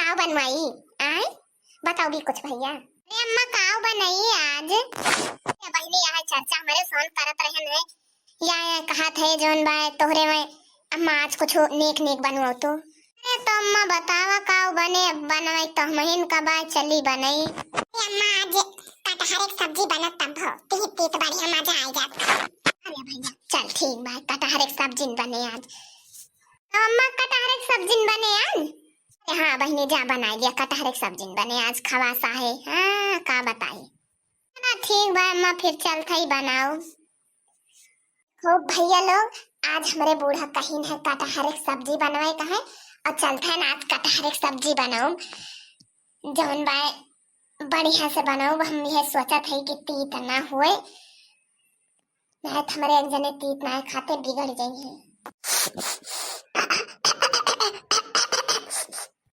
काव बनवाई आए बताओ भी कुछ भैया। अरे अम्मा काव बनाई आज बहनी यहाँ चर्चा हमारे फोन करत रहन है या कहा थे जोन बाय तोहरे में अम्मा आज कुछ नेक नेक बनवाओ तो। अरे तो अम्मा बतावा काव बने बनवाई तो महीन का बाय चली बनाई। अम्मा आज कटहर एक सब्जी बनत तब हो तीत तीत बढ़िया मजा आ जात। अरे भैया चल ठीक बाय कटहर एक सब्जी बने आज। तो अम्मा कटहर एक सब्जी बने आज। हाँ बहनी जा बनाई दिया कटहर एक सब्जी बने आज खवासा है। हाँ का बताई ना ठीक बा अम्मा फिर चल थई बनाओ। हो भैया लोग आज हमारे बूढ़ा कहीं है कटहर एक सब्जी बनवाए कहे और चलता है ना आज कटहर एक सब्जी बनाओ जौन बाय बढ़िया से बनाओ। हम यह सोचा थे कि तीत ना हुए नहीं हमारे एक जने तीत ना खाते बिगड़ जाइए।